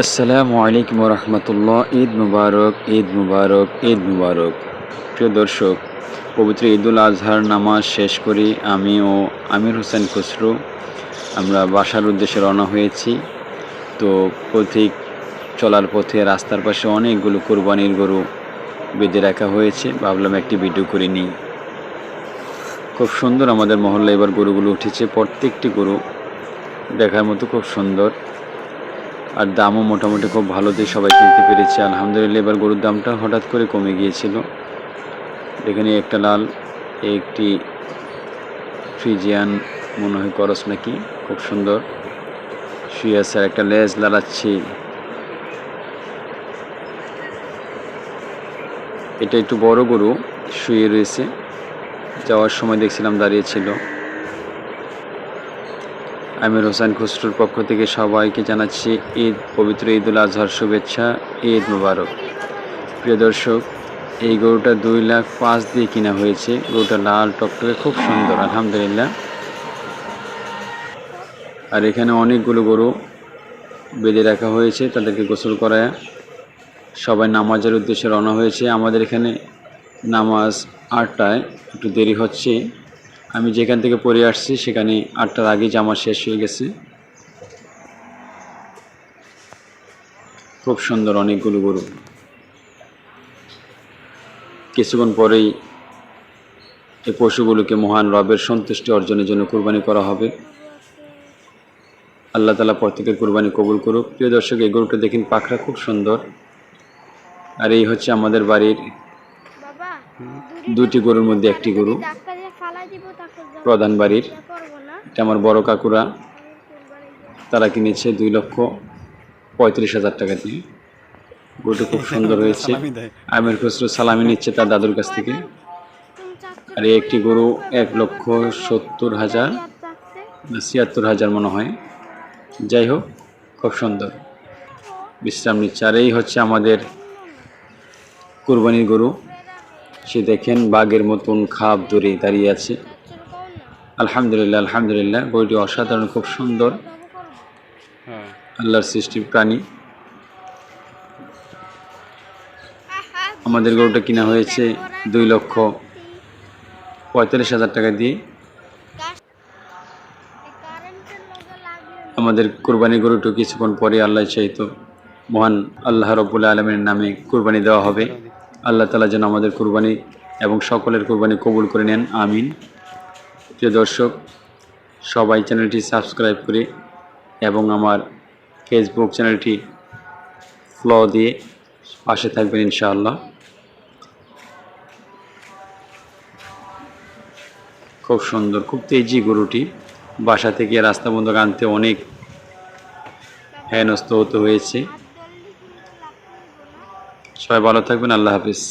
আসসালামু আলাইকুম রহমতুল্লাহ। ঈদ মুবারক, ঈদ মুবারক, ঈদ মুবারক। প্রিয় দর্শক, পবিত্র ঈদুল আজহার নামাজ শেষ করি আমি ও আমির হোসেন খসরু আমরা বাসার উদ্দেশ্যে রওনা হয়েছি। তো পথিক চলার পথে রাস্তার পাশে অনেকগুলো কোরবানির গরু বেঁধে রাখা হয়েছে। ভাবলাম একটি ভিডিও করে নিই। খুব সুন্দর আমাদের মহল্লায় এবার গরুগুলো উঠেছে। প্রত্যেকটি গরু দেখার মতো খুব সুন্দর, আর দামও মোটামুটি খুব ভালো দিয়ে সবাই কিনতে পেরেছে আলহামদুলিল্লাহ। এবার গরুর দামটা হঠাৎ করে কমে গিয়েছিল। এখানে একটা লাল, একটি ফ্রিজিয়ান মনে হয় করস নাকি, খুব সুন্দর শুয়ে আছে, আর একটা লেজ লালাচ্ছি। এটা একটু বড় গরু শুয়ে রয়েছে, যাওয়ার সময় দেখছিলাম দাঁড়িয়েছিল। আমির হোসেন খসরুর পক্ষ থেকে সবাইকে জানাচ্ছি পবিত্র ঈদুল আজহার শুভেচ্ছা, ঈদ মুবারক। প্রিয় দর্শক, এই গরুটা 2,05,000 দিয়ে কিনা হয়েছে। গরুটা লাল টকটকে, খুব সুন্দর আলহামদুলিল্লাহ। আর এখানে অনেকগুলো গরু বেঁধে রাখা হয়েছে, তাদেরকে গোসল করায় সবাই নামাজের উদ্দেশ্যে রওনা হয়েছে। আমাদের এখানে নামাজ 8টায়, একটু দেরি হচ্ছে। আমি যেখান থেকে পড়ে আসছি সেখানে 8টার আগেই জামাত শেষ হয়ে গেছে। খুব সুন্দর অনেকগুলো গরু। কিছুক্ষণ পরেই এই পশুগুলোকে মহান রবের সন্তুষ্টি অর্জনের জন্য কুরবানি করা হবে। আল্লাহ তাআলা প্রত্যেকের কুরবানি কবুল করুক। প্রিয় দর্শক, এই গরুটা দেখেন, পাখরা খুব সুন্দর। আর এই হচ্ছে আমাদের বাড়ির দুটি গরুর মধ্যে একটি গরু, প্রধান বাড়ির। এটা আমার বড় কাকুরা, তারা কিনেছে 2,35,000 টাকা দিয়ে। গরুটা খুব সুন্দর হয়েছে। আমির খসরু সালামি নিচ্ছে তার দাদুর কাছ থেকে। আর এই একটি গরু 1,70,000 না 76,000 মনে হয়। যাই হোক, খুব সুন্দর বিশ্রাম নিচ্ছে। আর এই হচ্ছে আমাদের কুরবানির গরু। সে দেখেন বাঘের মতন খাপ ধরে দাঁড়িয়ে আছে। আলহামদুলিল্লাহ, আলহামদুলিল্লাহ। গরুটি অসাধারণ, খুব সুন্দর, আল্লাহর সৃষ্টি প্রাণী। আমাদের গরুটা কিনা হয়েছে 2,45,000 টাকা দিয়ে। আমাদের কুরবানি গরুটি কিছুক্ষণ পরে আল্লাহ চাইতো মহান আল্লাহ রব্বুল আলামিনের নামে কুরবানি দেওয়া হবে। আল্লাহ তাআলা যেন আমাদের কুরবানি এবং সকলের কুরবানি কবুল করে নেন, আমিন। প্রিয় দর্শক, সবাই চ্যানেলটি সাবস্ক্রাইব করে এবং আমার ফেসবুক চ্যানেলটি ফলো দিয়ে পাশে থাকবেন ইনশাআল্লাহ। খুব সুন্দর, খুব তেজি গরুটি। বাসা থেকে রাস্তা বন্ধ আনতে অনেক হেনস্থ হতে হয়েছে। সবাই ভালো থাকবেন, আল্লাহ হাফিজ।